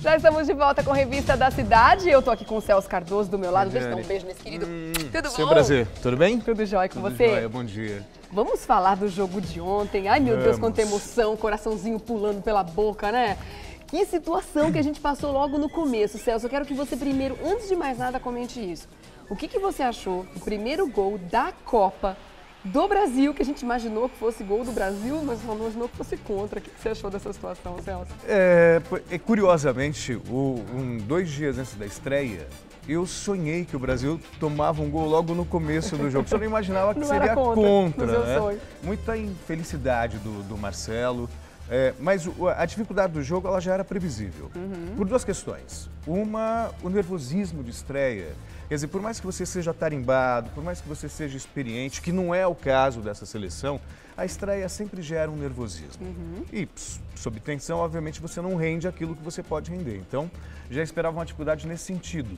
Já estamos de volta com a Revista da Cidade. Eu tô aqui com o Celso Cardoso do meu lado. Deixa eu dar um beijo nesse querido. Tudo bom? Seu prazer. Tudo bem? Tudo jóia com Tudo você? Jóia. Bom dia. Vamos falar do jogo de ontem. Ai, meu Deus, quanta emoção, coraçãozinho pulando pela boca, né? Que situação que a gente passou logo no começo, Celso. Eu quero que você primeiro, antes de mais nada, comente isso. O que você achou do primeiro gol da Copa do Brasil, que a gente imaginou que fosse gol do Brasil, mas não imaginou que fosse contra. O que você achou dessa situação, Celso? Curiosamente, 2 dias antes da estreia, eu sonhei que o Brasil tomava um gol logo no começo do jogo. Só não imaginava que não seria contra, né? Sonho. Muita infelicidade do Marcelo. Mas a dificuldade do jogo ela já era previsível, por 2 questões. Uma, o nervosismo de estreia. Quer dizer, por mais que você seja tarimbado, por mais que você seja experiente, que não é o caso dessa seleção, a estreia sempre gera um nervosismo. E, sob tensão, obviamente, você não rende aquilo que você pode render. Então, já esperava uma dificuldade nesse sentido.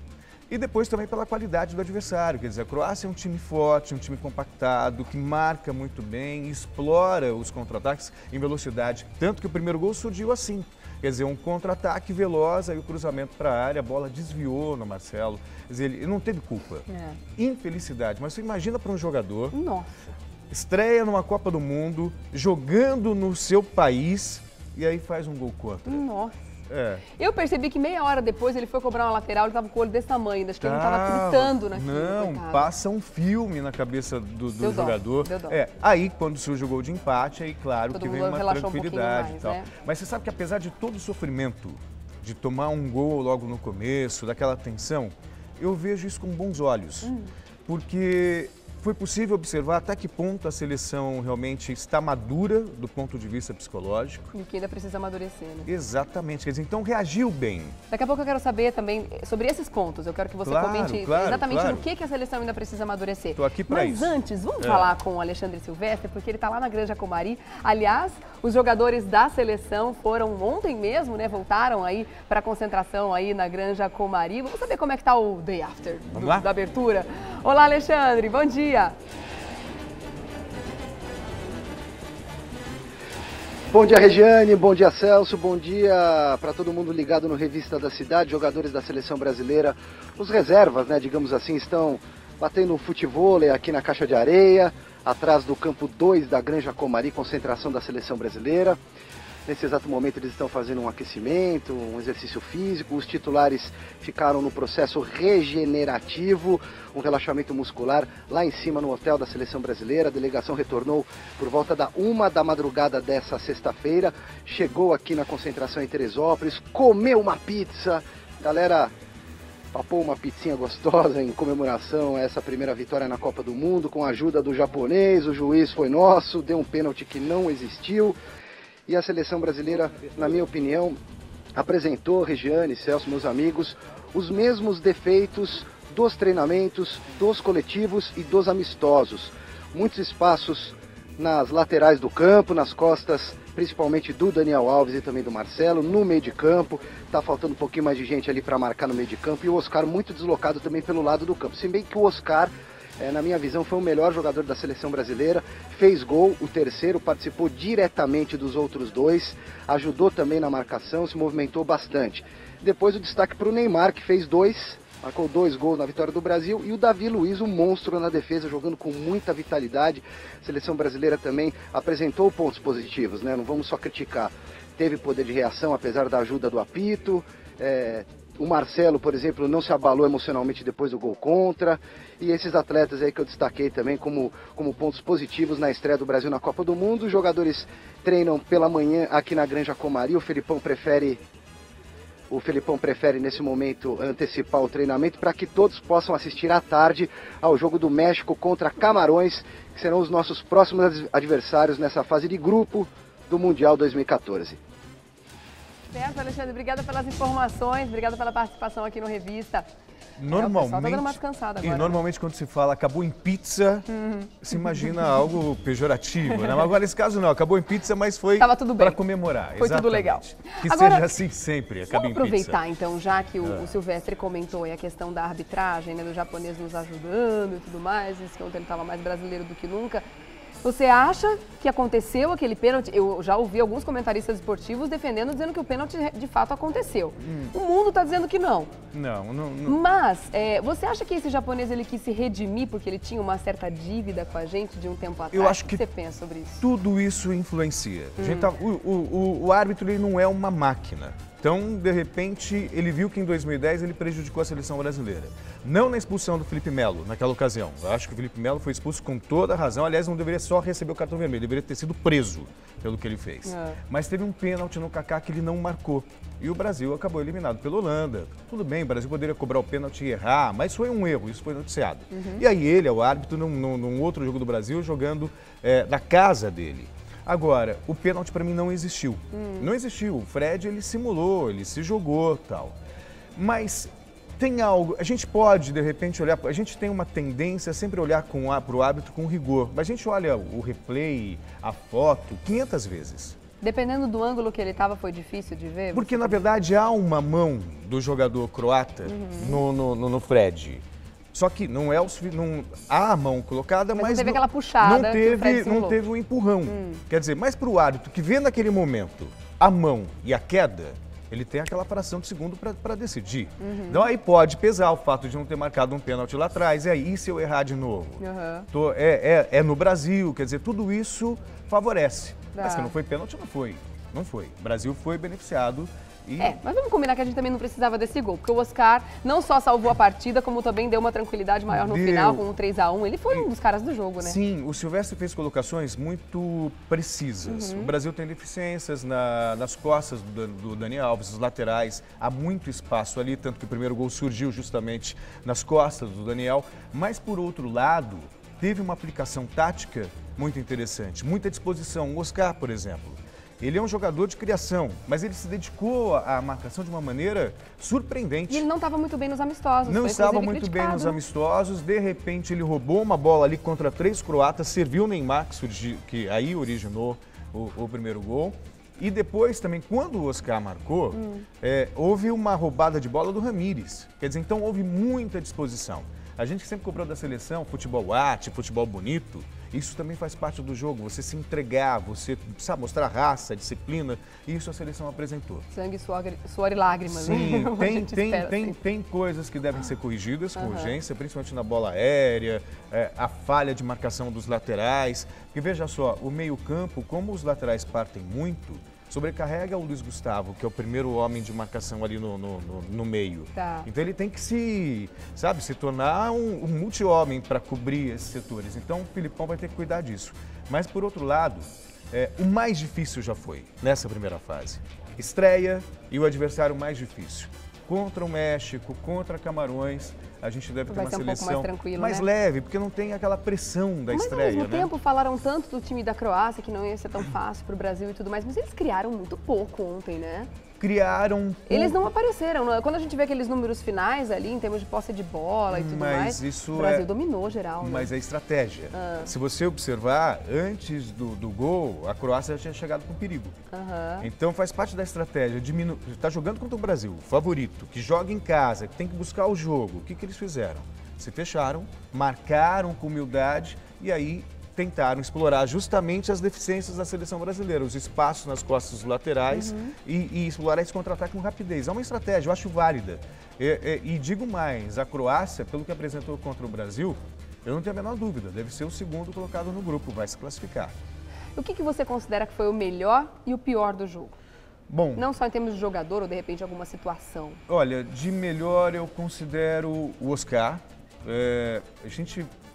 E depois também pela qualidade do adversário, quer dizer, a Croácia é um time forte, um time compactado, que marca muito bem, explora os contra-ataques em velocidade. Tanto que o primeiro gol surgiu assim, quer dizer, um contra-ataque veloz, aí o cruzamento para a área, a bola desviou no Marcelo. Quer dizer, ele não teve culpa. Infelicidade, mas você imagina para um jogador, estreia numa Copa do Mundo, jogando no seu país e aí faz um gol contra. Nossa. Eu percebi que meia hora depois ele foi cobrar uma lateral, ele estava com o olho desse tamanho, acho que ele não estava gritando naquilo. Não, coitado. Passa um filme na cabeça do jogador. Deu dó. Aí quando surge o gol de empate, aí claro Todo que vem mundo uma relaxou tranquilidade um pouquinho e tal. mais, né? Mas você sabe que apesar de todo o sofrimento, de tomar um gol logo no começo, daquela tensão, eu vejo isso com bons olhos. Porque foi possível observar até que ponto a seleção realmente está madura do ponto de vista psicológico. E que ainda precisa amadurecer, né? Exatamente, quer dizer, então reagiu bem. Daqui a pouco eu quero saber também sobre esses pontos. Eu quero que você comente exatamente no que a seleção ainda precisa amadurecer. Estou aqui para isso. Mas antes, vamos falar com o Alexandre Silvestre, porque ele está lá na Granja Comari. Aliás, os jogadores da seleção foram ontem mesmo, né? Voltaram aí para a concentração aí na Granja Comari. Vamos saber como é que está o day after da abertura. Olá, Alexandre, bom dia. Bom dia, Regiane, bom dia, Celso, bom dia para todo mundo ligado no Revista da Cidade, jogadores da seleção brasileira. Os reservas, né, digamos assim, estão batendo um futevôlei aqui na caixa de areia, atrás do campo 2 da Granja Comari, concentração da seleção brasileira. Nesse exato momento eles estão fazendo um aquecimento, um exercício físico, os titulares ficaram no processo regenerativo, um relaxamento muscular lá em cima no hotel da seleção brasileira. A delegação retornou por volta da 1 da madrugada dessa sexta-feira, chegou aqui na concentração em Teresópolis, comeu uma pizza, galera papou uma pizzinha gostosa em comemoração a essa primeira vitória na Copa do Mundo, com a ajuda do japonês, o juiz foi nosso, deu um pênalti que não existiu. E a seleção brasileira, na minha opinião, apresentou, Regiane, Celso, meus amigos, os mesmos defeitos dos treinamentos, dos coletivos e dos amistosos. Muitos espaços nas laterais do campo, nas costas, principalmente do Daniel Alves e também do Marcelo, no meio de campo. Tá faltando um pouquinho mais de gente ali para marcar no meio de campo. E o Oscar muito deslocado também pelo lado do campo. Se bem que o Oscar, na minha visão, foi o melhor jogador da seleção brasileira, fez gol, o terceiro, participou diretamente dos outros 2, ajudou também na marcação, se movimentou bastante. Depois o destaque para o Neymar, que fez 2, marcou 2 gols na vitória do Brasil, e o Davi Luiz, um monstro na defesa, jogando com muita vitalidade. A seleção brasileira também apresentou pontos positivos, né? Não vamos só criticar. Teve poder de reação, apesar da ajuda do apito. O Marcelo, por exemplo, não se abalou emocionalmente depois do gol contra. E esses atletas aí que eu destaquei também como pontos positivos na estreia do Brasil na Copa do Mundo. Os jogadores treinam pela manhã aqui na Granja Comari. O Felipão prefere nesse momento antecipar o treinamento para que todos possam assistir à tarde ao jogo do México contra Camarões, que serão os nossos próximos adversários nessa fase de grupo do Mundial 2014. Certo, Alexandre, obrigada pelas informações, obrigada pela participação aqui no Revista. Normalmente, o pessoal tá dando uma descansada agora, normalmente quando se fala acabou em pizza, se imagina algo pejorativo, né? Mas agora nesse caso não, acabou em pizza, mas foi para comemorar. Foi tudo legal. Que agora, seja assim sempre, acabe em pizza. Vamos aproveitar então, já que o Silvestre comentou aí a questão da arbitragem, né, do japonês nos ajudando e tudo mais, disse que ontem ele estava mais brasileiro do que nunca. Você acha que aconteceu aquele pênalti? Eu já ouvi alguns comentaristas esportivos defendendo, dizendo que o pênalti de fato aconteceu. O mundo está dizendo que não. Não. Mas, você acha que esse japonês ele quis se redimir porque ele tinha uma certa dívida com a gente de um tempo atrás? Eu acho que o que você pensa sobre isso? tudo isso influencia. A gente o árbitro ele não é uma máquina. Então, de repente, ele viu que em 2010 ele prejudicou a seleção brasileira. Não na expulsão do Felipe Melo, naquela ocasião. Eu acho que o Felipe Melo foi expulso com toda a razão. Aliás, não deveria só receber o cartão vermelho, deveria ter sido preso pelo que ele fez. Mas teve um pênalti no Kaká que ele não marcou. E o Brasil acabou eliminado pela Holanda. Tudo bem, o Brasil poderia cobrar o pênalti e errar, mas foi um erro, isso foi noticiado. E aí ele é o árbitro num outro jogo do Brasil, jogando na casa dele. Agora, o pênalti para mim não existiu. Não existiu. O Fred, ele simulou, ele se jogou, tal. Mas tem algo, a gente pode, de repente, olhar, a gente tem uma tendência a sempre olhar para o árbitro com rigor. Mas a gente olha o replay, a foto, 500 vezes. Dependendo do ângulo que ele estava, foi difícil de ver? Porque, na verdade, há uma mão do jogador croata no Fred. Só que não é há a mão colocada, mas não teve aquela puxada não teve um empurrão. Quer dizer, mas para o árbitro que vê naquele momento a mão e a queda, ele tem aquela fração de segundo para decidir. Então aí pode pesar o fato de não ter marcado um pênalti lá atrás. E aí, se eu errar de novo? É no Brasil, quer dizer, tudo isso favorece. Mas que não foi pênalti, não foi. Não foi. O Brasil foi beneficiado. Mas vamos combinar que a gente também não precisava desse gol, porque o Oscar não só salvou a partida, como também deu uma tranquilidade maior no final, com um 3-1. Ele foi um dos caras do jogo, né? Sim, o Silvestre fez colocações muito precisas. O Brasil tem deficiências nas costas do Dani Alves, nos laterais. Há muito espaço ali, tanto que o primeiro gol surgiu justamente nas costas do Daniel. Mas, por outro lado, teve uma aplicação tática muito interessante, muita disposição. O Oscar, por exemplo. Ele é um jogador de criação, mas ele se dedicou à marcação de uma maneira surpreendente. E ele não estava muito bem nos amistosos. Não estava muito bem nos amistosos. De repente, ele roubou uma bola ali contra 3 croatas, serviu o Neymar, que aí originou o primeiro gol. E depois também, quando o Oscar marcou, houve uma roubada de bola do Ramires. Quer dizer, então houve muita disposição. A gente sempre cobrou da seleção futebol arte, futebol bonito. Isso também faz parte do jogo, você se entregar, você sabe, mostrar raça, disciplina, e isso a seleção apresentou. Sangue, suor e lágrimas. Sim, tem coisas que devem ser corrigidas com urgência, principalmente na bola aérea, a falha de marcação dos laterais. Porque veja só, o meio-campo, como os laterais partem muito, sobrecarrega o Luiz Gustavo, que é o primeiro homem de marcação ali no meio. Então ele tem que se tornar um multi-homem para cobrir esses setores. Então o Filipão vai ter que cuidar disso. Mas por outro lado, o mais difícil já foi nessa primeira fase. Estreia e o adversário mais difícil. Contra o México, contra Camarões, a gente deve ter uma seleção mais leve, porque não tem aquela pressão da estreia. Mas ao mesmo tempo falaram tanto do time da Croácia, que não ia ser tão fácil para o Brasil e tudo mais, mas eles criaram muito pouco ontem, né? Criaram... Eles não apareceram. Quando a gente vê aqueles números finais ali, em termos de posse de bola e tudo mais, o Brasil dominou geral, né? Mas é estratégia. Se você observar, antes do gol, a Croácia já tinha chegado com perigo. Então faz parte da estratégia. Está jogando contra o Brasil, favorito, que joga em casa, que tem que buscar o jogo. O que eles fizeram? Se fecharam, marcaram com humildade e aí tentaram explorar justamente as deficiências da seleção brasileira, os espaços nas costas dos laterais e explorar esse contra-ataque com rapidez. É uma estratégia, eu acho válida. E digo mais, a Croácia, pelo que apresentou contra o Brasil, eu não tenho a menor dúvida, deve ser o segundo colocado no grupo, vai se classificar. O que você considera que foi o melhor e o pior do jogo? Bom, não só em termos de jogador ou de repente alguma situação. Olha, de melhor eu considero o Oscar.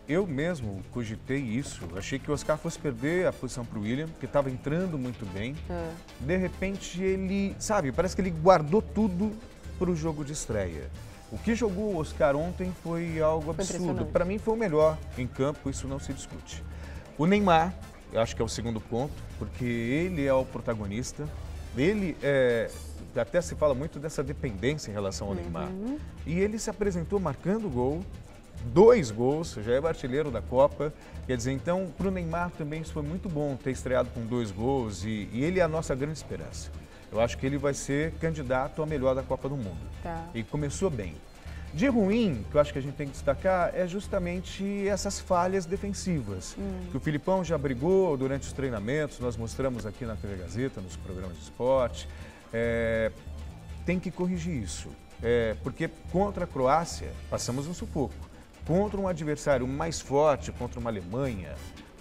Eu mesmo cogitei isso, achei que o Oscar fosse perder a posição para o William, porque estava entrando muito bem. De repente ele, parece que ele guardou tudo para o jogo de estreia. O que jogou o Oscar ontem foi algo absurdo. Para mim foi o melhor em campo, isso não se discute. O Neymar, eu acho que é o segundo ponto, porque ele é o protagonista. Ele até se fala muito dessa dependência em relação ao Neymar. E ele se apresentou marcando gol. 2 gols, já é o artilheiro da Copa, quer dizer, então para o Neymar também isso foi muito bom ter estreado com 2 gols e ele é a nossa grande esperança. Eu acho que ele vai ser candidato a melhor da Copa do Mundo. E começou bem. De ruim, que eu acho que a gente tem que destacar, é justamente essas falhas defensivas. Que o Filipão já brigou durante os treinamentos, nós mostramos aqui na TV Gazeta, nos programas de esporte. Tem que corrigir isso, porque contra a Croácia passamos um sufoco. Contra um adversário mais forte, contra uma Alemanha,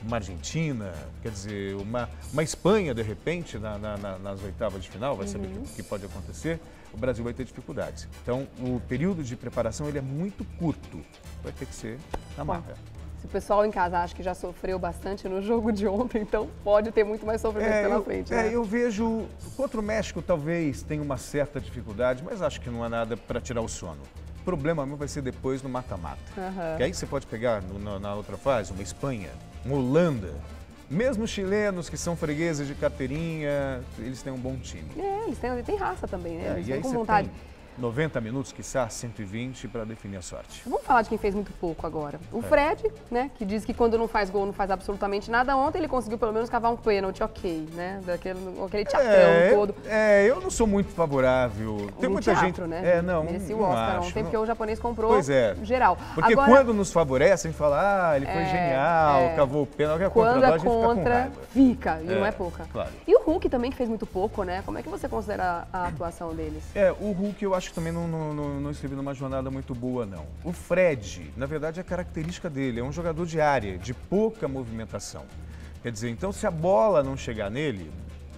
uma Argentina, quer dizer, uma Espanha, de repente, nas oitavas de final, vai saber o que pode acontecer, o Brasil vai ter dificuldades. Então, o período de preparação ele é muito curto, vai ter que ser na marra. Se o pessoal em casa acha que já sofreu bastante no jogo de ontem, então pode ter muito mais sofrimento pela frente. Né? Eu vejo, contra o México talvez tenha uma certa dificuldade, mas acho que não há nada para tirar o sono. O problema mesmo vai ser depois no mata-mata. Que aí você pode pegar na outra fase uma Espanha, uma Holanda, mesmo os chilenos que são fregueses de carteirinha, eles têm um bom time. Eles têm raça também, né? Eles e aí com você vontade. tem 90 minutos, quiçá 120 para definir a sorte. Vamos falar de quem fez muito pouco agora. O Fred, né, que diz que quando não faz gol não faz absolutamente nada. Ontem ele conseguiu pelo menos cavar um pênalti, né? Aquele teatrão todo. Eu não sou muito favorável. Tem muita teatro, gente, né? não, merecia não o Oscar acho, ontem, não. porque o japonês comprou geral. Porque agora, quando nos favorecem, fala, ele foi genial, cavou o pênalti, quando a é contra, fica, e não é pouca. Claro. E o Hulk também que fez muito pouco, né? Como é que você considera a atuação deles? O Hulk eu acho que também não esteve numa jornada muito boa, não. O Fred, na verdade, a característica dele é um jogador de área, de pouca movimentação. Quer dizer, então se a bola não chegar nele,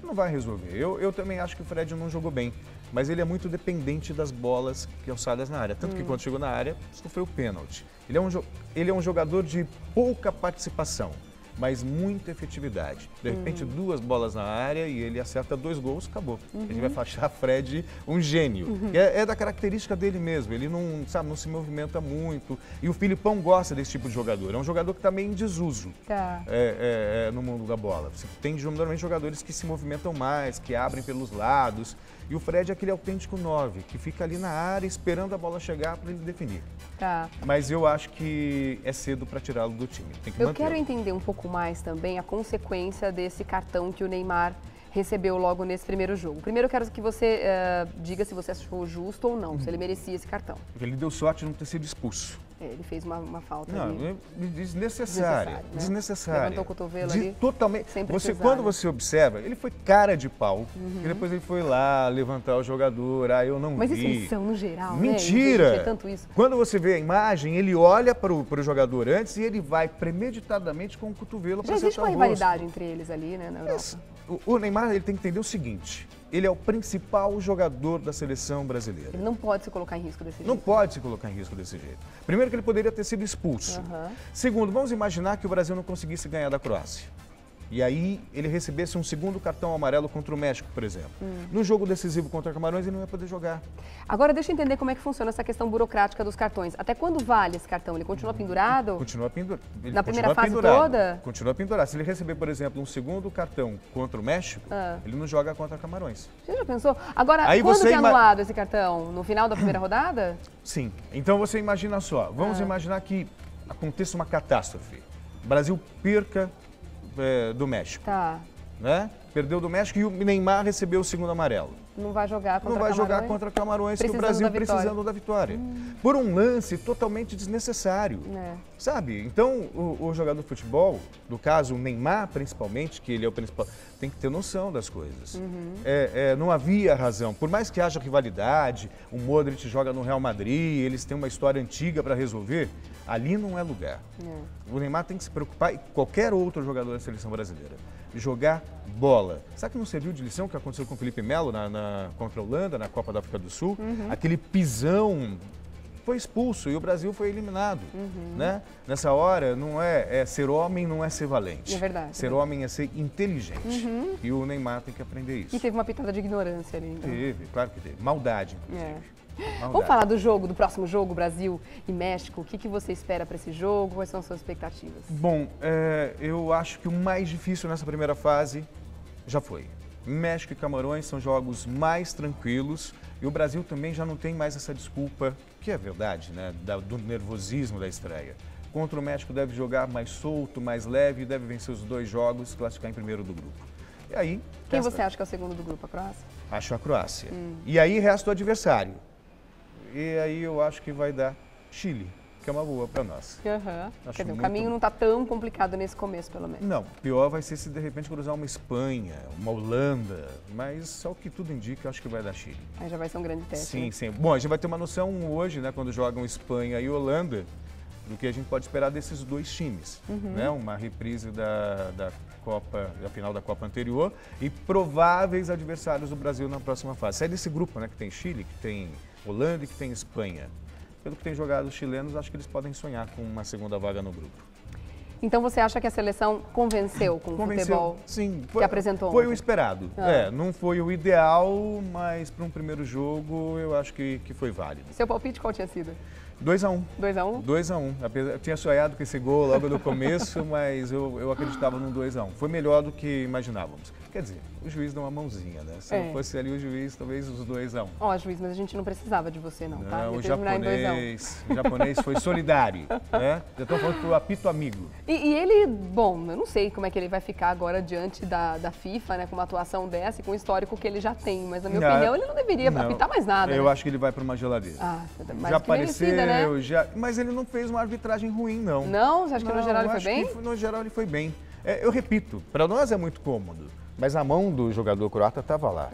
não vai resolver. Eu também acho que o Fred não jogou bem, mas ele é muito dependente das bolas alçadas na área. Tanto que quando chegou na área, sofreu pênalti. Ele é um jogador de pouca participação, mas muita efetividade. De repente, 2 bolas na área e ele acerta 2 gols, acabou. A gente vai achar Fred um gênio. É da característica dele mesmo, ele não se movimenta muito. E o Filipão gosta desse tipo de jogador. É um jogador que está meio em desuso no mundo da bola. Você tem normalmente jogadores que se movimentam mais, que abrem pelos lados. E o Fred é aquele autêntico 9, que fica ali na área esperando a bola chegar para ele definir. Mas eu acho que é cedo para tirá-lo do time. Tem que Eu quero entender um pouco mais também a consequência desse cartão que o Neymar recebeu logo nesse primeiro jogo. Primeiro eu quero que você diga se você achou justo ou não, se ele merecia esse cartão. Porque ele deu sorte de não ter sido expulso. Ele fez uma falta desnecessária. Desnecessária. Levantou o cotovelo ali. Totalmente. Quando você observa, ele foi cara de pau. E depois ele foi lá levantar o jogador. Eu não vi. Mas isso são no geral, Mentira! Né? Tanto isso. Quando você vê a imagem, ele olha para o jogador antes e ele vai premeditadamente com o cotovelo para acertar o rosto. Existe uma rivalidade entre eles ali, né, na Europa. O Neymar ele tem que entender o seguinte. Ele é o principal jogador da seleção brasileira. Ele não pode se colocar em risco desse jeito. Não pode se colocar em risco desse jeito. Primeiro que ele poderia ter sido expulso. Segundo, vamos imaginar que o Brasil não conseguisse ganhar da Croácia. E aí ele recebesse um segundo cartão amarelo contra o México, por exemplo. No jogo decisivo contra Camarões ele não ia poder jogar. Agora deixa eu entender como é que funciona essa questão burocrática dos cartões. Até quando vale esse cartão? Ele continua pendurado? Continua pendurado. Na primeira fase toda? Continua pendurado. Se ele receber, por exemplo, um segundo cartão contra o México, ele não joga contra Camarões. Você já pensou? Agora, aí quando que é anulado esse cartão? No final da primeira rodada? Sim. Então você imagina só. Vamos imaginar que aconteça uma catástrofe. O Brasil perca do México. Né? Perdeu do México e o Neymar recebeu o segundo amarelo. Não vai jogar contra Não vai jogar contra Camarões, que o Brasil precisando da vitória. Por um lance totalmente desnecessário. Sabe? Então, o jogador de futebol, no caso o Neymar principalmente, que ele é o principal, tem que ter noção das coisas. Não havia razão. Por mais que haja rivalidade, o Modric joga no Real Madrid, eles têm uma história antiga para resolver, ali não é lugar. O Neymar tem que se preocupar, e qualquer outro jogador da seleção brasileira, jogar bola. Sabe que não serviu de lição o que aconteceu com o Felipe Melo contra a Holanda, na Copa da África do Sul? Aquele pisão, foi expulso e o Brasil foi eliminado. Né? Nessa hora, não é ser homem, não é ser valente. É verdade. Ser homem é ser inteligente. E o Neymar tem que aprender isso. E teve uma pitada de ignorância ali. Então. Teve, claro que teve. Maldade, inclusive. Vamos falar do próximo jogo, Brasil e México. O que você espera para esse jogo? Quais são as suas expectativas? Bom, eu acho que o mais difícil nessa primeira fase já foi. México e Camarões são jogos mais tranquilos e o Brasil também já não tem mais essa desculpa, que é verdade, né, do nervosismo da estreia. Contra o México deve jogar mais solto, mais leve e deve vencer os 2 jogos e classificar em primeiro do grupo. E aí... Quem você acha que é o segundo do grupo, a Croácia? Acho a Croácia. E aí resta o adversário. e aí eu acho que vai dar Chile, que é uma boa para nós. Quer dizer, o caminho não está tão complicado nesse começo, pelo menos. Não, pior vai ser se de repente cruzar uma Espanha, uma Holanda, mas só o que tudo indica, eu acho que vai dar Chile. Aí já vai ser um grande teste. Sim, né? sim. Bom, a gente vai ter uma noção hoje, né, quando jogam Espanha e Holanda, do que a gente pode esperar desses dois times. Né? Uma reprise da Copa, da final da Copa anterior e prováveis adversários do Brasil na próxima fase. Sai desse grupo, né, que tem Chile, que tem Holanda e que tem Espanha. Pelo que tem jogado os chilenos, acho que eles podem sonhar com uma segunda vaga no grupo. Então você acha que a seleção convenceu com o futebol sim, que apresentou Foi ontem? o esperado. Não foi o ideal, mas para um primeiro jogo eu acho que foi válido. Seu palpite qual tinha sido? 2-1. 2-1? 2-1. Eu tinha sonhado com esse gol logo no começo, mas eu acreditava num 2-1. Foi melhor do que imaginávamos. Quer dizer, o juiz deu uma mãozinha, né? Se não fosse ali o juiz, talvez os 2-1. Ó, juiz, mas a gente não precisava de você não, tá? Não, o japonês foi solidário, né? Já estão falando que foi o apito amigo. E ele, bom, eu não sei como é que ele vai ficar agora diante da FIFA, né? Com uma atuação dessa e com o histórico que ele já tem. Mas na minha opinião, ele não deveria apitar mais nada. Eu né? acho que ele vai para uma geladeira. Mais já que merecida, apareceu, né? mas ele não fez uma arbitragem ruim, não. Não? Você acha que no geral ele foi bem? No geral ele foi bem. Eu repito, para nós é muito cômodo, mas a mão do jogador croata estava lá.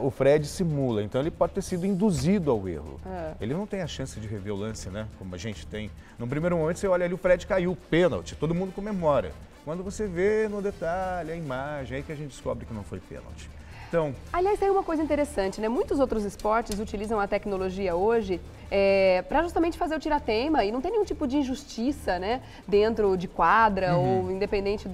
O Fred simula, então ele pode ter sido induzido ao erro. Ele não tem a chance de rever o lance, né? Como a gente tem. No primeiro momento você olha ali, o Fred caiu, pênalti, todo mundo comemora. Quando você vê no detalhe a imagem, é aí que a gente descobre que não foi pênalti. Então, aliás, tem uma coisa interessante, né? Muitos outros esportes utilizam a tecnologia hoje para justamente fazer o tiratema e não tem nenhum tipo de injustiça, né? Dentro de quadra ou independente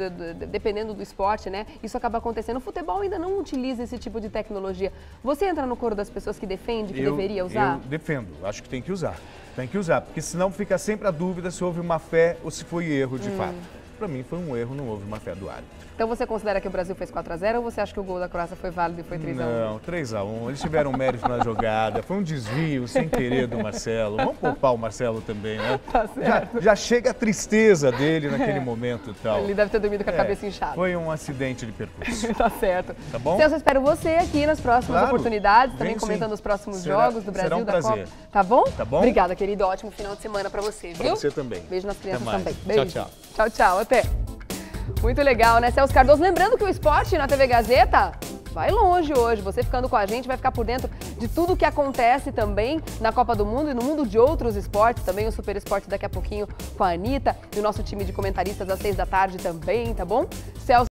dependendo do esporte, né? Isso acaba acontecendo. O futebol ainda não utiliza esse tipo de tecnologia. Você entra no coro das pessoas que defende que deveria usar? Eu defendo, acho que tem que usar. Tem que usar, porque senão fica sempre a dúvida se houve uma fé ou se foi erro de fato. Para mim foi um erro, não houve uma fé do árbitro. Então você considera que o Brasil fez 4-0 ou você acha que o gol da Croácia foi válido e foi 3-1? Não, 3-1. Eles tiveram mérito na jogada. Foi um desvio sem querer do Marcelo. Vamos poupar o Marcelo também, né? Tá certo. Já chega a tristeza dele naquele momento e tal. Ele deve ter dormido com a cabeça inchada. Foi um acidente de percurso. Tá certo. Tá bom? Celso, eu espero você aqui nas próximas oportunidades, também Vem, comentando sim. os próximos jogos do Brasil, será um da prazer. Copa. Tá bom? Tá bom? Obrigada, querido. Ótimo final de semana pra você, viu? Pra você também. Beijo nas crianças Até mais. também. Beijo. Tchau, Tchau, tchau. Até. Muito legal, né, Celso Cardoso? Lembrando que o esporte na TV Gazeta vai longe hoje. Você ficando com a gente vai ficar por dentro de tudo o que acontece também na Copa do Mundo e no mundo de outros esportes. Também o Super Esporte daqui a pouquinho com a Anitta e o nosso time de comentaristas às 6 da tarde também, tá bom? Celso